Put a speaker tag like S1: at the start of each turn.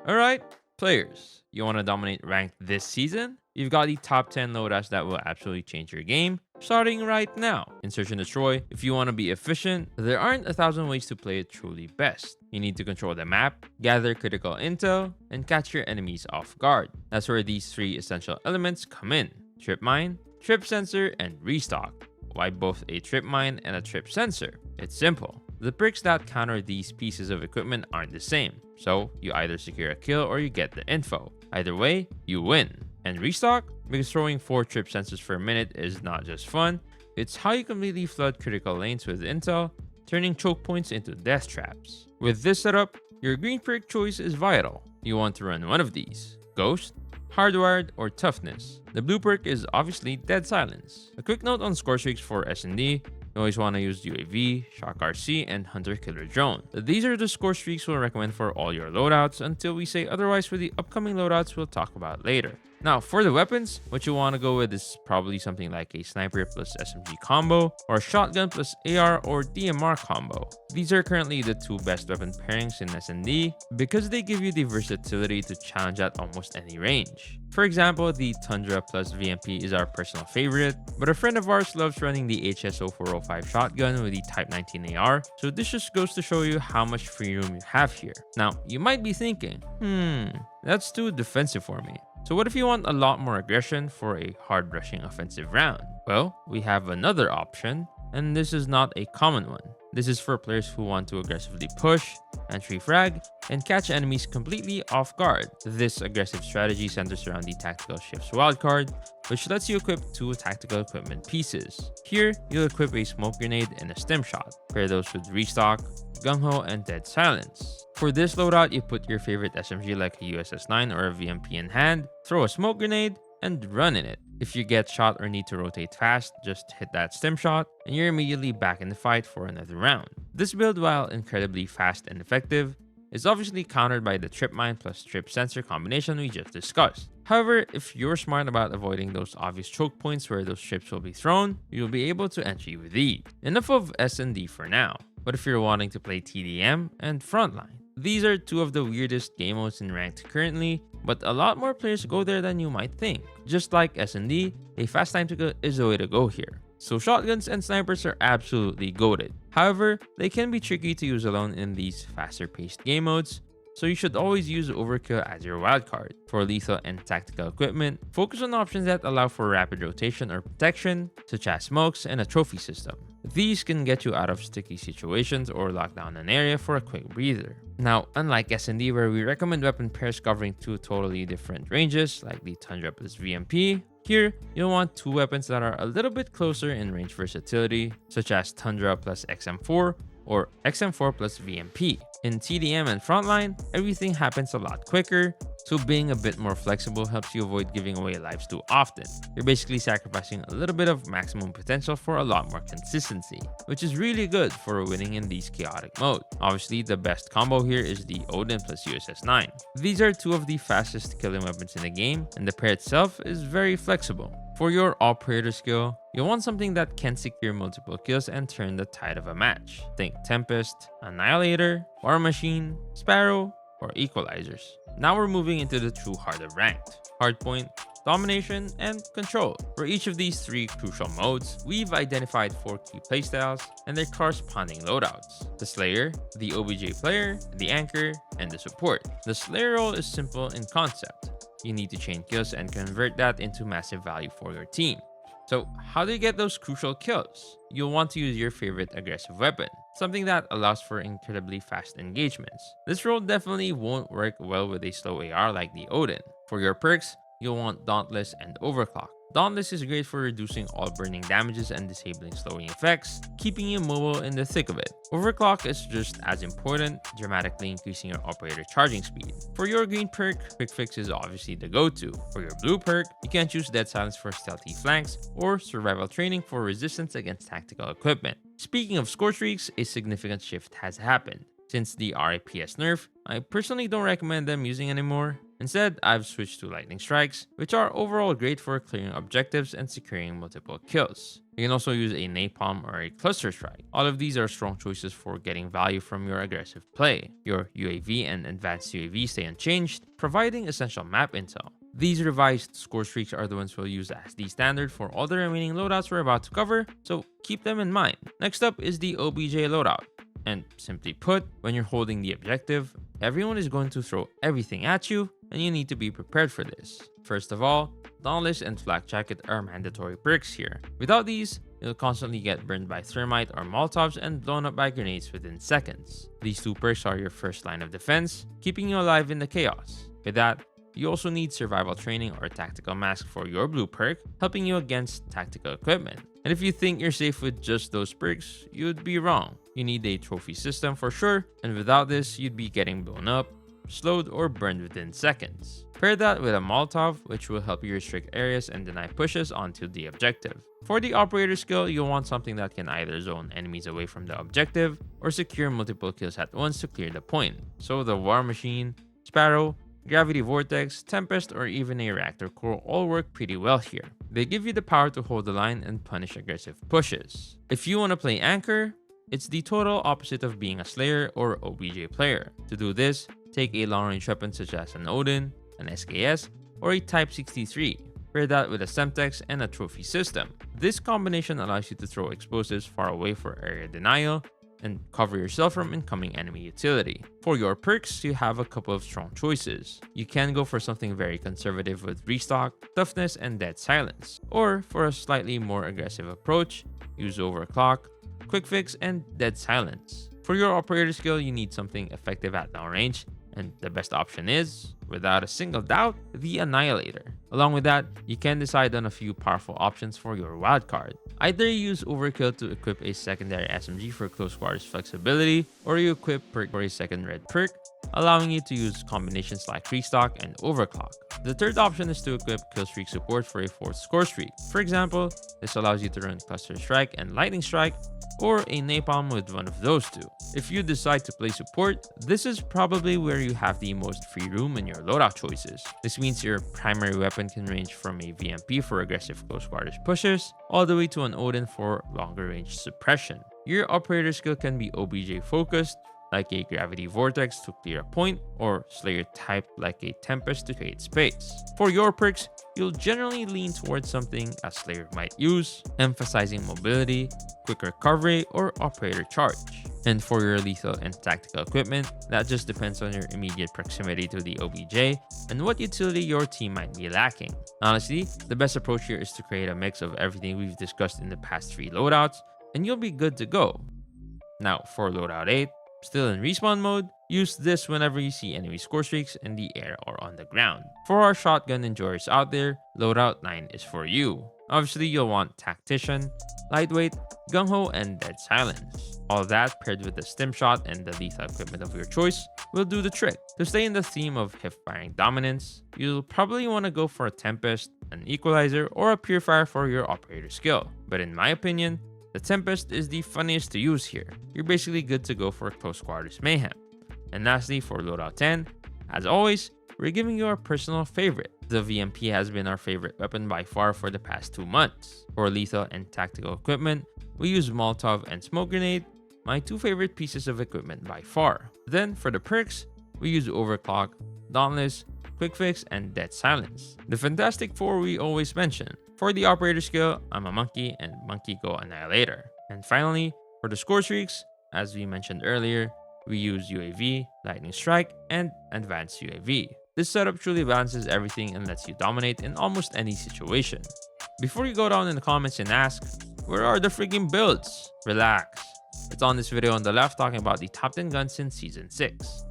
S1: Alright, players, you want to dominate ranked this season? You've got the top 10 loadouts that will absolutely change your game, starting right now. In Search and Destroy, if you want to be efficient, there aren't 1,000 ways to play it truly best. You need to control the map, gather critical intel, and catch your enemies off guard. That's where these three essential elements come in: trip mine, trip sensor, and restock. Why both a trip mine and a trip sensor? It's simple. The bricks that counter these pieces of equipment aren't the same, so you either secure a kill or you get the info. Either way, you win. And restock? Because throwing 4 trip sensors for a minute is not just fun, it's how you completely flood critical lanes with intel, turning choke points into death traps. With this setup, your green perk choice is vital. You want to run one of these: Ghost, Hardwired, or Toughness. The blue perk is obviously Dead Silence. A quick note on score streaks for S&D: you always want to use UAV, Shock RC, and Hunter Killer Drone. These are the score streaks we'll recommend for all your loadouts until we say otherwise for the upcoming loadouts we'll talk about later. Now, for the weapons, what you want to go with is probably something like a sniper plus SMG combo, or shotgun plus AR or DMR combo. These are currently the two best weapon pairings in S&D because they give you the versatility to challenge at almost any range. For example, the Tundra plus VMP is our personal favorite, but a friend of ours loves running the HSO-405 shotgun with the Type 19 AR, so this just goes to show you how much free room you have here. Now, you might be thinking, that's too defensive for me. So what if you want a lot more aggression for a hard rushing offensive round? Well, we have another option, and this is not a common one. This is for players who want to aggressively push, entry frag, and catch enemies completely off guard. This aggressive strategy centers around the Tactical Shifts wildcard, which lets you equip 2 tactical equipment pieces. Here, you'll equip a smoke grenade and a stim shot. Pair those with restock, gung ho, and dead silence. For this loadout, you put your favorite SMG like a USS-9 or a VMP in hand, throw a smoke grenade, and run in it. If you get shot or need to rotate fast, just hit that stim shot, and you're immediately back in the fight for another round. This build, while incredibly fast and effective, is obviously countered by the trip mine plus trip sensor combination we just discussed. However, if you're smart about avoiding those obvious choke points where those trips will be thrown, you'll be able to entry with ease. Enough of S&D for now. But if you're wanting to play TDM and Frontline, these are two of the weirdest game modes in ranked currently, but a lot more players go there than you might think. Just like S&D, a fast time to kill is the way to go here. So shotguns and snipers are absolutely goated. However, they can be tricky to use alone in these faster paced game modes, so you should always use Overkill as your wildcard. For lethal and tactical equipment, focus on options that allow for rapid rotation or protection, such as smokes and a trophy system. These can get you out of sticky situations or lock down an area for a quick breather. Now, unlike S&D where we recommend weapon pairs covering 2 totally different ranges, like the Tundra plus VMP, here, you'll want 2 weapons that are a little bit closer in range versatility, such as Tundra plus XM4 or XM4 plus VMP. In TDM and Frontline, everything happens a lot quicker, so being a bit more flexible helps you avoid giving away lives too often. You're basically sacrificing a little bit of maximum potential for a lot more consistency, which is really good for winning in these chaotic modes. Obviously, the best combo here is the Odin plus USS-9. These are 2 of the fastest killing weapons in the game, and the pair itself is very flexible. For your operator skill, you'll want something that can secure multiple kills and turn the tide of a match. Think Tempest, Annihilator, War Machine, Sparrow, or Equalizers. Now we're moving into the true heart of ranked: Hardpoint, Domination, and Control. For each of these 3 crucial modes, we've identified 4 key playstyles and their corresponding loadouts: the Slayer, the OBJ player, the Anchor, and the Support. The Slayer role is simple in concept. You need to chain kills and convert that into massive value for your team. So how do you get those crucial kills? You'll want to use your favorite aggressive weapon, something that allows for incredibly fast engagements. This role definitely won't work well with a slow AR like the Odin. For your perks, you'll want Dauntless and Overclock. Dauntless is great for reducing all burning damages and disabling slowing effects, keeping you mobile in the thick of it. Overclock is just as important, dramatically increasing your operator charging speed. For your green perk, Quick Fix is obviously the go-to. For your blue perk, you can choose Dead Silence for stealthy flanks or Survival Training for resistance against tactical equipment. Speaking of score streaks, a significant shift has happened. Since the RIPS nerf, I personally don't recommend them using anymore. Instead, I've switched to lightning strikes, which are overall great for clearing objectives and securing multiple kills. You can also use a napalm or a cluster strike. All of these are strong choices for getting value from your aggressive play. Your UAV and advanced UAV stay unchanged, providing essential map intel. These revised score streaks are the ones we'll use as the standard for all the remaining loadouts we're about to cover, so keep them in mind. Next up is the OBJ loadout. And simply put, when you're holding the objective, everyone is going to throw everything at you, and you need to be prepared for this. First of all, Dauntless and Flak Jacket are mandatory perks here. Without these, you'll constantly get burned by thermite or molotovs and blown up by grenades within seconds. These two perks are your first line of defense, keeping you alive in the chaos. With that, you also need survival training or tactical mask for your blue perk, helping you against tactical equipment. And if you think you're safe with just those perks, you'd be wrong. You need a trophy system for sure, and without this, you'd be getting blown up, slowed, or burned within seconds. Pair that with a Molotov, which will help you restrict areas and deny pushes onto the objective. For the operator skill, you'll want something that can either zone enemies away from the objective or secure multiple kills at once to clear the point. So the War Machine, Sparrow, Gravity Vortex, Tempest, or even a Reactor Core all work pretty well here. They give you the power to hold the line and punish aggressive pushes. If you want to play Anchor, it's the total opposite of being a Slayer or OBJ player. To do this, take a long-range weapon such as an Odin, an SKS, or a Type 63. Pair that with a Semtex and a trophy system. This combination allows you to throw explosives far away for area denial and cover yourself from incoming enemy utility. For your perks, you have a couple of strong choices. You can go for something very conservative with Restock, Toughness, and Dead Silence. Or for a slightly more aggressive approach, use Overclock, Quick Fix, and Dead Silence. For your operator skill, you need something effective at long range, and the best option is, without a single doubt, the Annihilator. Along with that, you can decide on a few powerful options for your wildcard. Either you use Overkill to equip a secondary SMG for close quarters flexibility, or you equip perk for a second red perk, allowing you to use combinations like Restock and Overclock. The third option is to equip Killstreak support for a fourth score streak. For example, this allows you to run Cluster Strike and Lightning Strike, or a Napalm with one of those two. If you decide to play support, this is probably where you have the most free room in your loadout choices. This means your primary weapon can range from a VMP for aggressive close quarters pushes, all the way to an Odin for longer range suppression. Your operator skill can be OBJ focused, like a Gravity Vortex to clear a point, or Slayer typed like a Tempest to create space. For your perks, you'll generally lean towards something a Slayer might use, emphasizing mobility, quick recovery, or operator charge. And for your lethal and tactical equipment, that just depends on your immediate proximity to the OBJ and what utility your team might be lacking. Honestly, the best approach here is to create a mix of everything we've discussed in the past 3 loadouts, and you'll be good to go. Now, for Loadout 8, still in respawn mode, use this whenever you see enemy score streaks in the air or on the ground. For our shotgun enjoyers out there, Loadout 9 is for you. Obviously, you'll want Tactician, Lightweight, Gung-Ho, and Dead Silence. All that paired with the stim shot and the lethal equipment of your choice will do the trick. To stay in the theme of hip-firing dominance, you'll probably want to go for a Tempest, an Equalizer, or a Purifier for your operator skill. But in my opinion, the Tempest is the funniest to use here. You're basically good to go for close quarters mayhem. And lastly, for Loadout 10, as always, we're giving you our personal favorite. The VMP has been our favorite weapon by far for the past 2 months. For lethal and tactical equipment, we use Molotov and Smoke Grenade, my 2 favorite pieces of equipment by far. Then for the perks, we use Overclock, Dauntless, Quick Fix, and Dead Silence. The Fantastic 4 we always mention. For the operator skill, I'm a Monkey and Monkey Go Annihilator. And finally, for the score streaks, as we mentioned earlier, we use UAV, Lightning Strike, and Advanced UAV. This setup truly balances everything and lets you dominate in almost any situation. Before you go down in the comments and ask, where are the freaking builds? Relax. It's on this video on the left talking about the top 10 guns in Season 6.